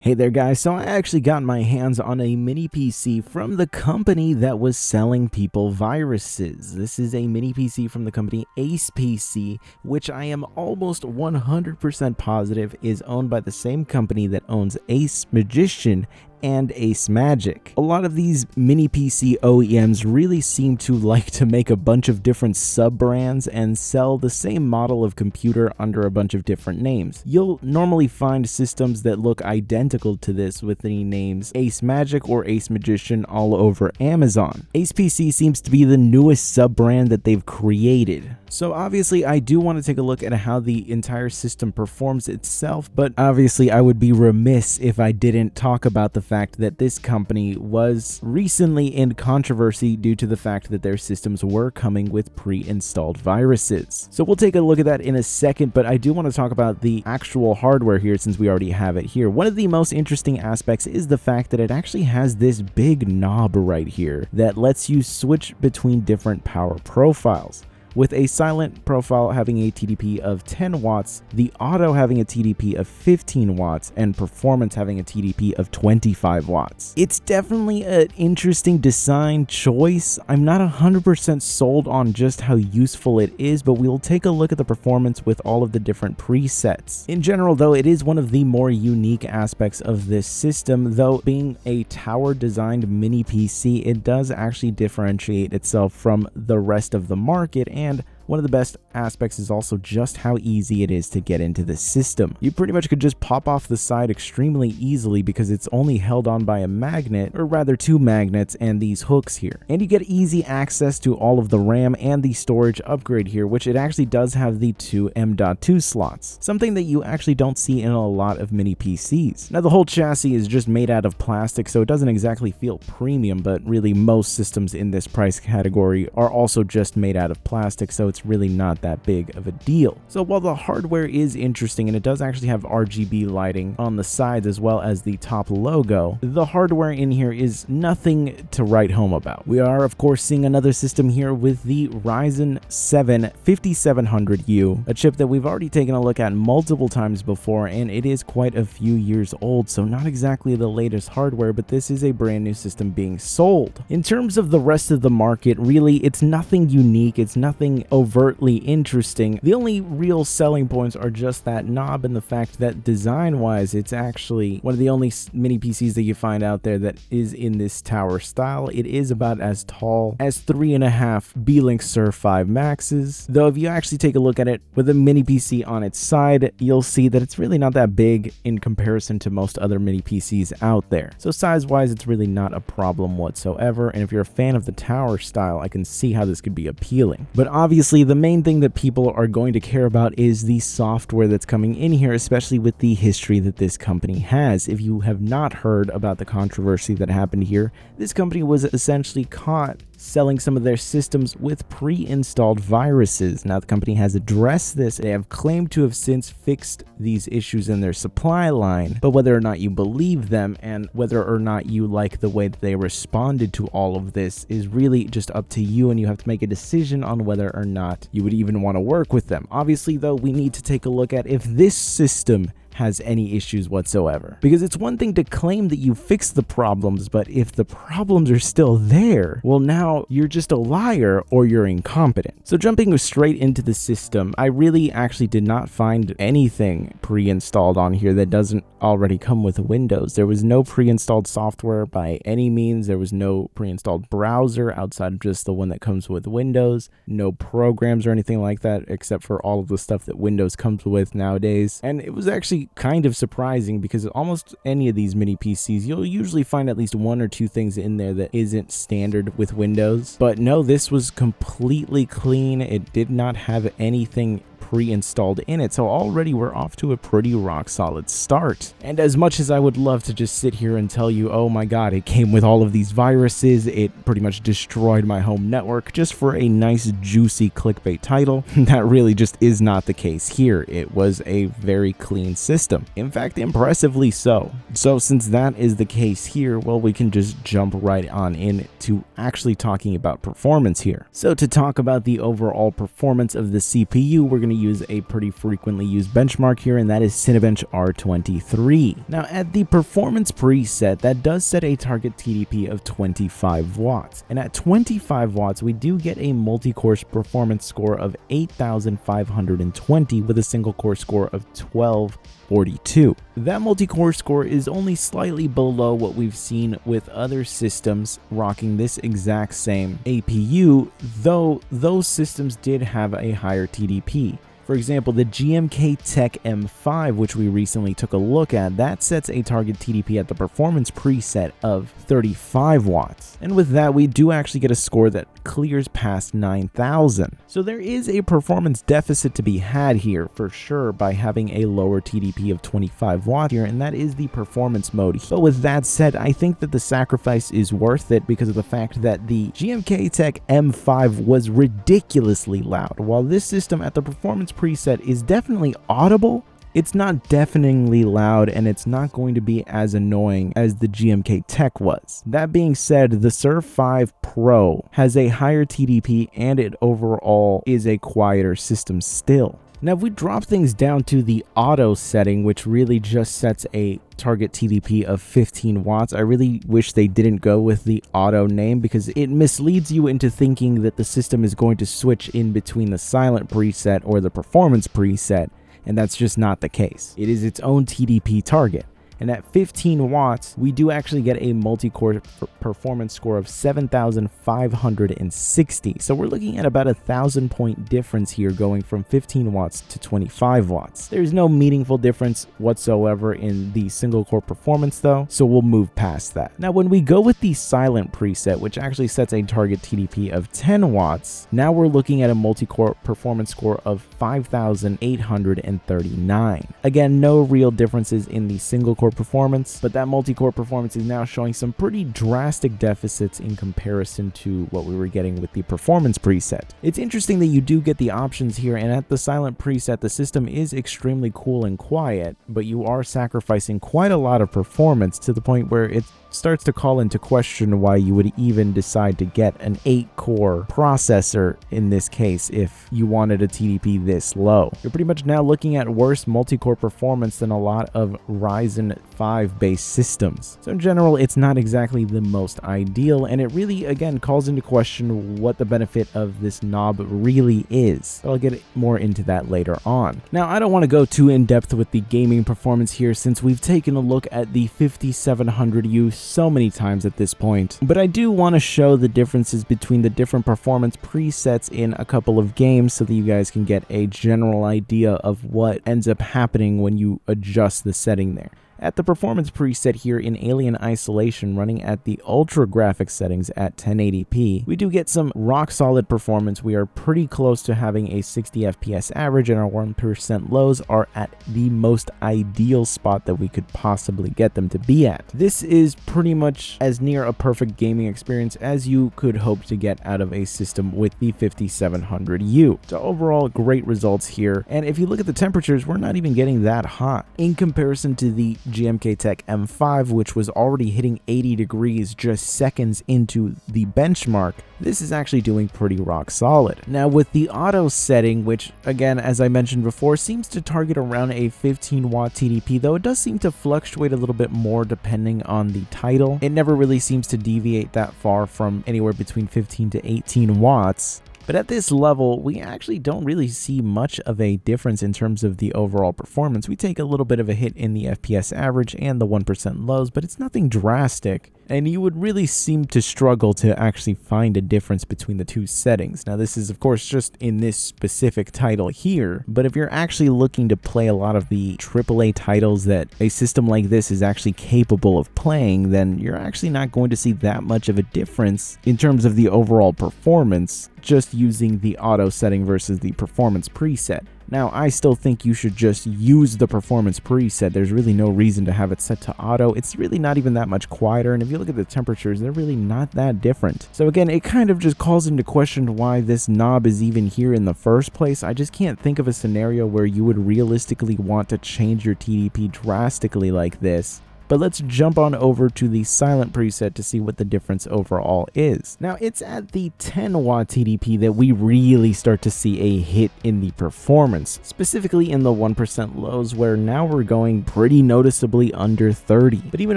Hey there guys, so I actually got my hands on a mini PC from the company that was selling people viruses. This is a mini PC from the company ACEPC, which I am almost 100% positive is owned by the same company that owns Ace Magician and Ace Magic. A lot of these mini PC OEMs really seem to like to make a bunch of different sub-brands and sell the same model of computer under a bunch of different names. You'll normally find systems that look identical to this with the names Ace Magic or Ace Magician all over Amazon. ACEPC seems to be the newest sub-brand that they've created. So obviously I do want to take a look at how the entire system performs itself, but obviously I would be remiss if I didn't talk about the fact that this company was recently in controversy due to the fact that their systems were coming with pre-installed viruses. So we'll take a look at that in a second, but I do want to talk about the actual hardware here since we already have it here. One of the most interesting aspects is the fact that it actually has this big knob right here that lets you switch between different power profiles, with a silent profile having a TDP of 10 watts, the auto having a TDP of 15 watts, and performance having a TDP of 25 watts. It's definitely an interesting design choice. I'm not 100% sold on just how useful it is, but we'll take a look at the performance with all of the different presets. In general, though, it is one of the more unique aspects of this system, though being a tower-designed mini PC, it does actually differentiate itself from the rest of the market. And one of the best aspects is also just how easy it is to get into the system. You pretty much could just pop off the side extremely easily because it's only held on by a magnet, or rather two magnets and these hooks here. And you get easy access to all of the RAM and the storage upgrade here, which it actually does have the two M.2 slots, something that you actually don't see in a lot of mini PCs. Now the whole chassis is just made out of plastic, so it doesn't exactly feel premium, but really most systems in this price category are also just made out of plastic, so it's really not that big of a deal. So while the hardware is interesting and it does actually have RGB lighting on the sides as well as the top logo, the hardware in here is nothing to write home about. We are of course seeing another system here with the Ryzen 7 5700U, a chip that we've already taken a look at multiple times before, and it is quite a few years old, so not exactly the latest hardware, but this is a brand new system being sold. In terms of the rest of the market, really it's nothing unique, it's nothing overtly interesting. The only real selling points are just that knob and the fact that design-wise, it's actually one of the only mini PCs that you find out there that is in this tower style. It is about as tall as 3.5 B-Link Surf 5 Maxes, though if you actually take a look at it with a mini PC on its side, you'll see that it's really not that big in comparison to most other mini PCs out there. So size-wise, it's really not a problem whatsoever, and if you're a fan of the tower style, I can see how this could be appealing. But obviously, the main thing that people are going to care about is the software that's coming in here, especially with the history that this company has. If you have not heard about the controversy that happened here, this company was essentially caught selling some of their systems with pre-installed viruses. Now the company has addressed this. They have claimed to have since fixed these issues in their supply line, but whether or not you believe them and whether or not you like the way that they responded to all of this is really just up to you, and you have to make a decision on whether or not you would even want to work with them. Obviously though, we need to take a look at if this system has any issues whatsoever, because it's one thing to claim that you fixed the problems, but if the problems are still there, well, now you're just a liar or you're incompetent. So jumping straight into the system, I really actually did not find anything pre-installed on here that doesn't already come with Windows. There was no pre-installed software by any means. There was no pre-installed browser outside of just the one that comes with Windows, no programs or anything like that except for all of the stuff that Windows comes with nowadays. And it was actually kind of surprising because almost any of these mini PCs, you'll usually find at least one or two things in there that isn't standard with Windows. But no, this was completely clean. It did not have anything pre-installed in it, so already we're off to a pretty rock solid start. And as much as I would love to just sit here and tell you, oh my god, it came with all of these viruses, it pretty much destroyed my home network, just for a nice juicy clickbait title, that really just is not the case here. It was a very clean system, in fact impressively so. So since that is the case here, well, we can just jump right on in to actually talking about performance here. So to talk about the overall performance of the CPU, we're going to use a pretty frequently used benchmark here, and that is Cinebench R23. Now at the performance preset, that does set a target TDP of 25 watts, and at 25 watts we do get a multi-core performance score of 8,520 with a single core score of 1242. That multi-core score is only slightly below what we've seen with other systems rocking this exact same APU, though those systems did have a higher TDP. For example, the GMK Tech M5, which we recently took a look at, that sets a target TDP at the performance preset of 35 watts. And with that, we do actually get a score that clears past 9,000. So there is a performance deficit to be had here for sure by having a lower TDP of 25 watts here, and that is the performance mode. But with that said, I think that the sacrifice is worth it because of the fact that the GMK Tech M5 was ridiculously loud. While this system at the performance preset is definitely audible, it's not deafeningly loud, and it's not going to be as annoying as the GMK Tech was. That being said, the Surf 5 Pro has a higher TDP and it overall is a quieter system still. Now, if we drop things down to the auto setting, which really just sets a target TDP of 15 watts, I really wish they didn't go with the auto name because it misleads you into thinking that the system is going to switch in between the silent preset or the performance preset, and that's just not the case. It is its own TDP target. And at 15 watts, we do actually get a multi-core performance score of 7,560. So we're looking at about a 1,000-point difference here going from 15 watts to 25 watts. There's no meaningful difference whatsoever in the single core performance though, so we'll move past that. Now when we go with the silent preset, which actually sets a target TDP of 10 watts, now we're looking at a multi-core performance score of 5,839. Again, no real differences in the single core performance, but that multi-core performance is now showing some pretty drastic deficits in comparison to what we were getting with the performance preset. It's interesting that you do get the options here, and at the silent preset the system is extremely cool and quiet, but you are sacrificing quite a lot of performance to the point where it starts to call into question why you would even decide to get an 8-core processor in this case if you wanted a TDP this low. You're pretty much now looking at worse multi-core performance than a lot of Ryzen 5 based systems. So in general, it's not exactly the most ideal, and it really again calls into question what the benefit of this knob really is. But I'll get more into that later on. Now, I don't want to go too in depth with the gaming performance here since we've taken a look at the 5700U so many times at this point, but I do want to show the differences between the different performance presets in a couple of games so that you guys can get a general idea of what ends up happening when you adjust the setting there. At the performance preset here in Alien Isolation running at the ultra graphics settings at 1080p, we do get some rock solid performance. We are pretty close to having a 60 FPS average, and our 1% lows are at the most ideal spot that we could possibly get them to be at. This is pretty much as near a perfect gaming experience as you could hope to get out of a system with the 5700U. So overall, great results here. And if you look at the temperatures, we're not even getting that hot in comparison to the GMK Tech M5, which was already hitting 80 degrees just seconds into the benchmark. This is actually doing pretty rock solid. Now with the auto setting, which again, as I mentioned before, seems to target around a 15 watt TDP, though it does seem to fluctuate a little bit more depending on the title. It never really seems to deviate that far from anywhere between 15 to 18 watts. But at this level, we actually don't really see much of a difference in terms of the overall performance. We take a little bit of a hit in the FPS average and the 1% lows, but it's nothing drastic. And you would really seem to struggle to actually find a difference between the two settings. Now, this is of course just in this specific title here, but if you're actually looking to play a lot of the AAA titles that a system like this is actually capable of playing, then you're actually not going to see that much of a difference in terms of the overall performance just using the auto setting versus the performance preset. Now, I still think you should just use the performance preset. There's really no reason to have it set to auto. It's really not even that much quieter, and if you look at the temperatures, they're really not that different. So again, it kind of just calls into question why this knob is even here in the first place. I just can't think of a scenario where you would realistically want to change your TDP drastically like this But let's jump on over to the silent preset to see what the difference overall is. Now, it's at the 10 watt TDP that we really start to see a hit in the performance, specifically in the 1% lows, where now we're going pretty noticeably under 30. But even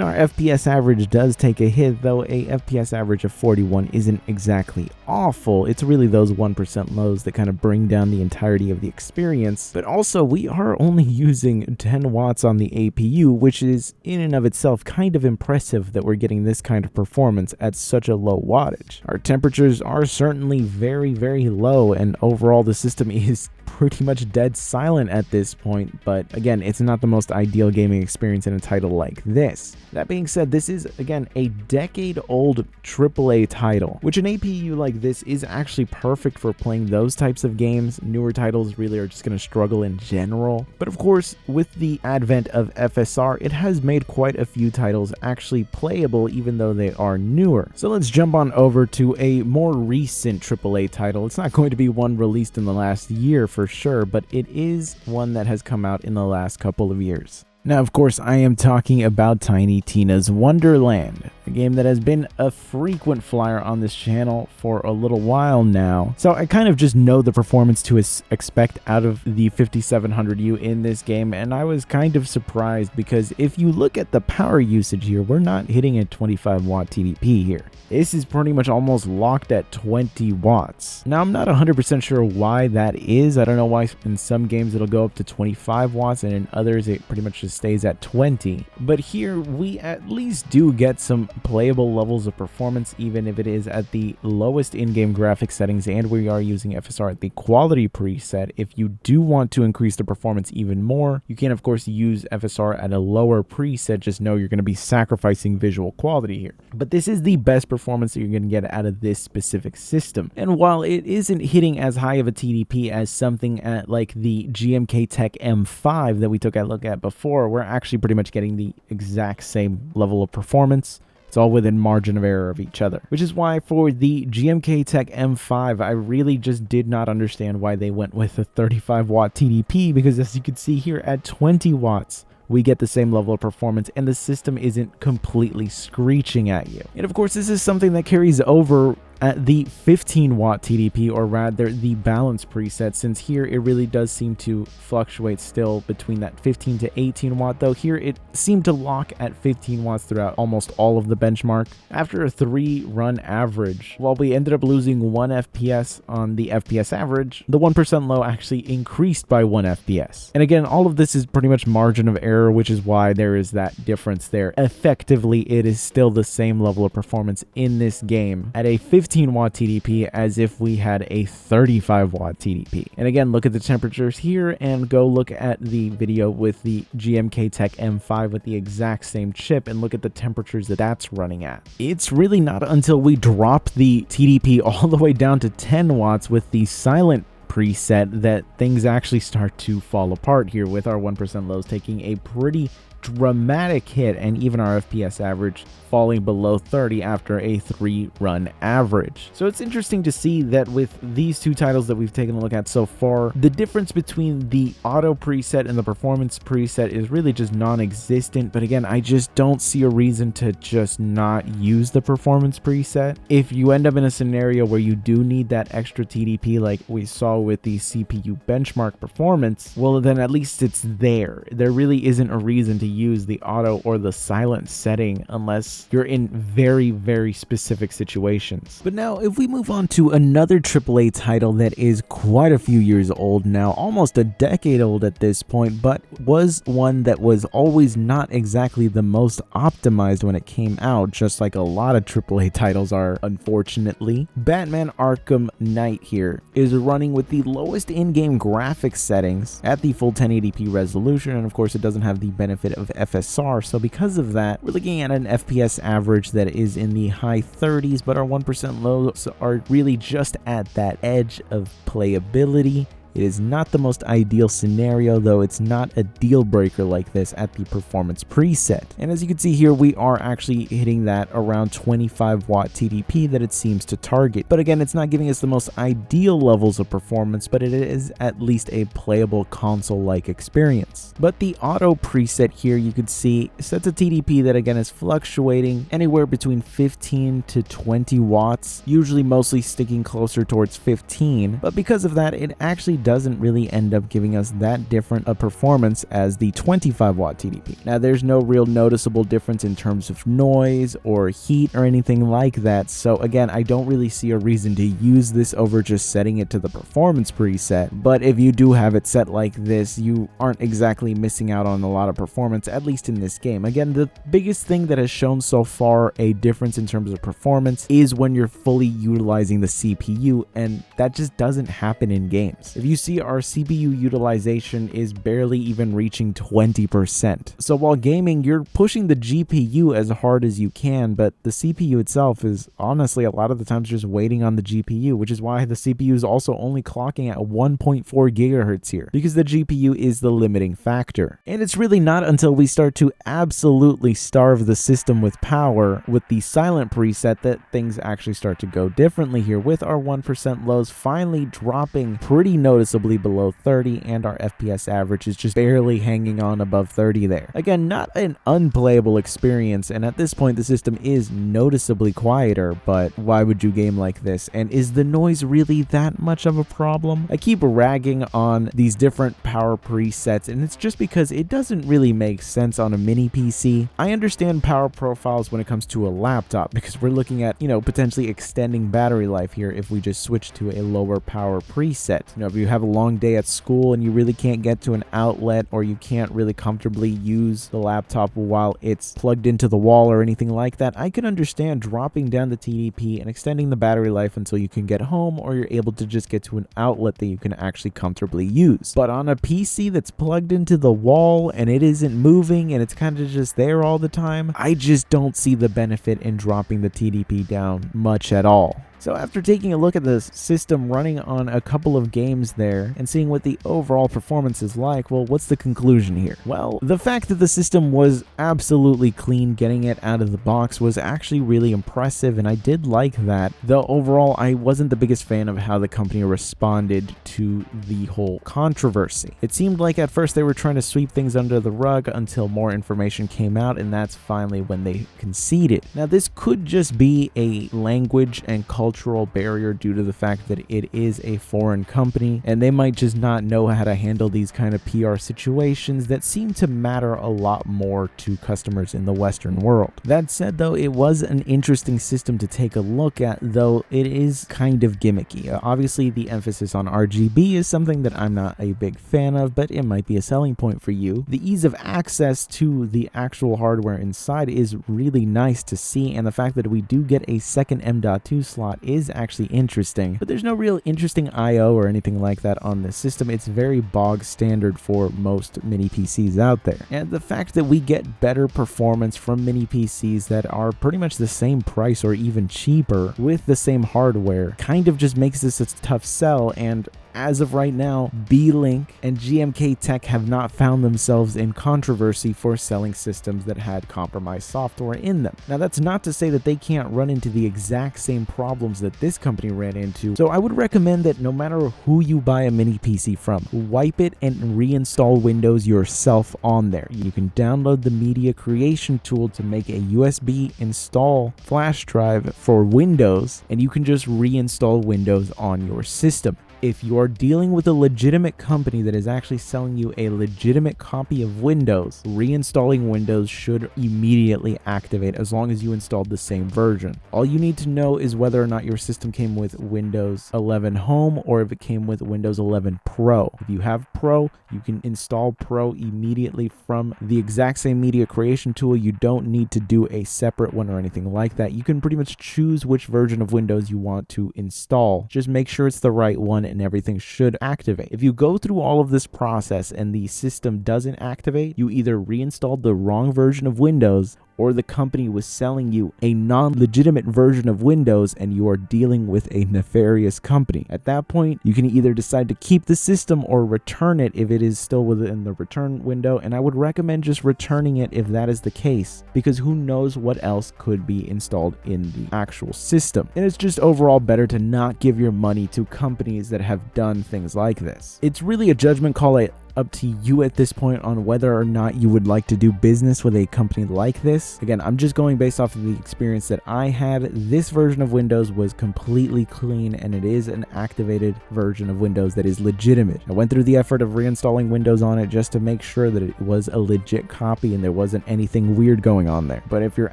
our FPS average does take a hit, though a FPS average of 41 isn't exactly awful. It's really those 1% lows that kind of bring down the entirety of the experience. But also, we are only using 10 watts on the APU, which is in and of itself kind of impressive that we're getting this kind of performance at such a low wattage. Our temperatures are certainly very, very low, and overall the system is pretty much dead silent at this point, but again, it's not the most ideal gaming experience in a title like this. That being said, this is again a decade-old AAA title, which an APU like this is actually perfect for playing those types of games. Newer titles really are just going to struggle in general, but of course, with the advent of FSR, it has made quite a few titles actually playable even though they are newer. So let's jump on over to a more recent AAA title. It's not going to be one released in the last year for sure, but it is one that has come out in the last couple of years. Now, of course, I am talking about Tiny Tina's Wonderland, a game that has been a frequent flyer on this channel for a little while now. So I kind of just know the performance to expect out of the 5700U in this game, and I was kind of surprised because if you look at the power usage here, we're not hitting a 25 watt TDP here. This is pretty much almost locked at 20 watts. Now, I'm not 100% sure why that is. I don't know why in some games it'll go up to 25 watts and in others it pretty much just stays at 20. But here we at least do get some playable levels of performance, even if it is at the lowest in-game graphics settings, and we are using FSR at the quality preset. If you do want to increase the performance even more, you can of course use FSR at a lower preset. Just know you're going to be sacrificing visual quality here. But this is the best performance that you're going to get out of this specific system. And while it isn't hitting as high of a TDP as something at like the GMK Tech M5 that we took a look at before, we're actually pretty much getting the exact same level of performance. It's all within margin of error of each other, which is why for the GMK Tech M5, I really just did not understand why they went with a 35 watt TDP, because as you can see here at 20 watts, we get the same level of performance and the system isn't completely screeching at you. And of course, this is something that carries over at the 15 watt TDP, or rather the balance preset, since here it really does seem to fluctuate still between that 15 to 18 watt, though here it seemed to lock at 15 watts throughout almost all of the benchmark. After a 3-run average, while we ended up losing 1 FPS on the FPS average, the 1% low actually increased by 1 FPS. And again, all of this is pretty much margin of error, which is why there is that difference there. Effectively, it is still the same level of performance in this game at a 15 watt TDP as if we had a 35 watt TDP. And again, look at the temperatures here and go look at the video with the GMK Tech M5 with the exact same chip and look at the temperatures that that's running at. It's really not until we drop the TDP all the way down to 10 watts with the silent preset that things actually start to fall apart here, with our 1% lows taking a pretty dramatic hit and even our FPS average falling below 30 after a 3-run average. So it's interesting to see that with these two titles that we've taken a look at so far, the difference between the auto preset and the performance preset is really just non-existent. But again, I just don't see a reason to just not use the performance preset. If you end up in a scenario where you do need that extra TDP like we saw with the CPU benchmark performance, well then at least it's there. There really isn't a reason to use the auto or the silent setting unless you're in very, very specific situations. But now if we move on to another AAA title that is quite a few years old now, almost a decade old at this point, but was one that was always not exactly the most optimized when it came out, just like a lot of AAA titles are, unfortunately. Batman Arkham Knight here is running with the lowest in-game graphics settings at the full 1080p resolution, and of course it doesn't have the benefit of FSR, so because of that, we're looking at an FPS average that is in the high 30s, but our 1% lows are really just at that edge of playability. It is not the most ideal scenario, though it's not a deal breaker like this at the performance preset. And as you can see here, we are actually hitting that around 25 watt TDP that it seems to target. But again, it's not giving us the most ideal levels of performance, but it is at least a playable console-like experience. But the auto preset here, you can see, sets a TDP that again is fluctuating anywhere between 15 to 20 watts, usually mostly sticking closer towards 15. But because of that, it actually doesn't really end up giving us that different a performance as the 25 watt TDP. Now, there's no real noticeable difference in terms of noise or heat or anything like that. So again, I don't really see a reason to use this over just setting it to the performance preset. But if you do have it set like this, you aren't exactly missing out on a lot of performance, at least in this game. Again, the biggest thing that has shown so far a difference in terms of performance is when you're fully utilizing the CPU, and that just doesn't happen in games. If you see, our CPU utilization is barely even reaching 20%. So while gaming, you're pushing the GPU as hard as you can, but the CPU itself is honestly a lot of the times just waiting on the GPU, which is why the CPU is also only clocking at 1.4 gigahertz here, because the GPU is the limiting factor. And it's really not until we start to absolutely starve the system with power with the silent preset that things actually start to go differently here, with our 1% lows finally dropping pretty noticeably below 30, and our FPS average is just barely hanging on above 30 there. Again, not an unplayable experience, and at this point the system is noticeably quieter, but why would you game like this? And is the noise really that much of a problem? I keep ragging on these different power presets, and it's just because it doesn't really make sense on a mini PC. I understand power profiles when it comes to a laptop, because we're looking at, potentially extending battery life here if we just switch to a lower power preset. If you have a long day at school and you really can't get to an outlet, or you can't really comfortably use the laptop while it's plugged into the wall or anything like that, I can understand dropping down the TDP and extending the battery life until you can get home, or you're able to just get to an outlet that you can actually comfortably use. But on a PC that's plugged into the wall and it isn't moving and it's kind of just there all the time, I just don't see the benefit in dropping the TDP down much at all. So after taking a look at the system running on a couple of games there and seeing what the overall performance is like, well, what's the conclusion here? Well, the fact that the system was absolutely clean getting it out of the box was actually really impressive, and I did like that. Though overall, I wasn't the biggest fan of how the company responded to the whole controversy. It seemed like at first they were trying to sweep things under the rug until more information came out, and that's finally when they conceded. Now, this could just be a language and cultural barrier due to the fact that it is a foreign company, and they might just not know how to handle these kind of PR situations that seem to matter a lot more to customers in the Western world. That said, though, it was an interesting system to take a look at, though it is kind of gimmicky. Obviously, the emphasis on RGB is something that I'm not a big fan of, but it might be a selling point for you. The ease of access to the actual hardware inside is really nice to see, and the fact that we do get a second M.2 slot is actually interesting, but there's no real interesting I/O or anything like that on this system. It's very bog standard for most mini PCs out there. And the fact that we get better performance from mini PCs that are pretty much the same price or even cheaper with the same hardware kind of just makes this a tough sell, and as of right now, B-Link and GMK Tech have not found themselves in controversy for selling systems that had compromised software in them. Now, that's not to say that they can't run into the exact same problems that this company ran into, so I would recommend that no matter who you buy a mini PC from, wipe it and reinstall Windows yourself on there. You can download the media creation tool to make a USB install flash drive for Windows, and you can just reinstall Windows on your system. If you are dealing with a legitimate company that is actually selling you a legitimate copy of Windows, reinstalling Windows should immediately activate as long as you installed the same version. All you need to know is whether or not your system came with Windows 11 Home or if it came with Windows 11 Pro. If you have Pro, you can install Pro immediately from the exact same media creation tool. You don't need to do a separate one or anything like that. You can pretty much choose which version of Windows you want to install. Just make sure it's the right one and everything should activate. If you go through all of this process and the system doesn't activate, you either reinstalled the wrong version of Windows or the company was selling you a non-legitimate version of Windows and you are dealing with a nefarious company. At that point, you can either decide to keep the system or return it if it is still within the return window, and I would recommend just returning it if that is the case, because who knows what else could be installed in the actual system. And it's just overall better to not give your money to companies that have done things like this. It's really a judgment call up to you at this point on whether or not you would like to do business with a company like this. Again, I'm just going based off of the experience that I had. This version of Windows was completely clean, and it is an activated version of Windows that is legitimate. I went through the effort of reinstalling Windows on it just to make sure that it was a legit copy and there wasn't anything weird going on there. But if you're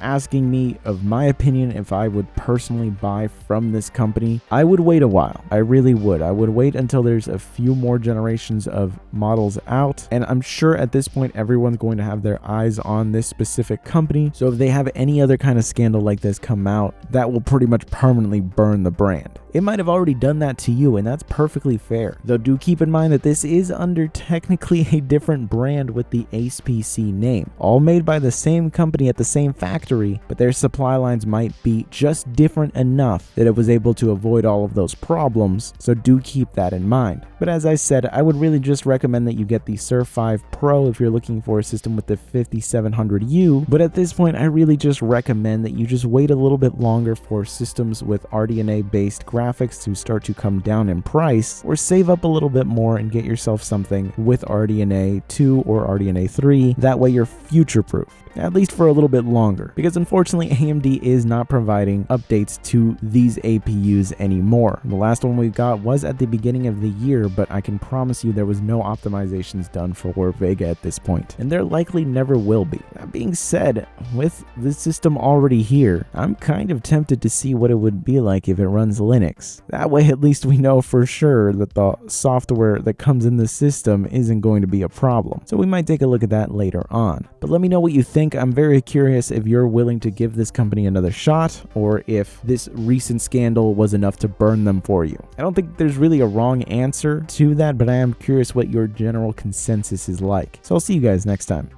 asking me of my opinion, if I would personally buy from this company, I would wait a while. I really would. I would wait until there's a few more generations of models out, and I'm sure at this point everyone's going to have their eyes on this specific company. So if they have any other kind of scandal like this come out, that will pretty much permanently burn the brand. It might have already done that to you, and that's perfectly fair. Though do keep in mind that this is under technically a different brand with the ACEPC name, all made by the same company at the same factory, but their supply lines might be just different enough that it was able to avoid all of those problems, so do keep that in mind. But as I said, I would really just recommend that you get the Surf 5 Pro if you're looking for a system with the 5700U, but at this point I really just recommend that you just wait a little bit longer for systems with RDNA based graphics to start to come down in price, or save up a little bit more and get yourself something with RDNA 2 or RDNA 3. That way you're future proof, at least for a little bit longer, because unfortunately AMD is not providing updates to these APUs anymore. The last one we got was at the beginning of the year, but I can promise you there was no optimizations done for Vega at this point, and there likely never will be. That being said, with the system already here, I'm kind of tempted to see what it would be like if it runs Linux. That way at least we know for sure that the software that comes in the system isn't going to be a problem. So we might take a look at that later on. But let me know what you think. I'm very curious if you're willing to give this company another shot, or if this recent scandal was enough to burn them for you. I don't think there's really a wrong answer to that, but I am curious what your general consensus is like. So I'll see you guys next time.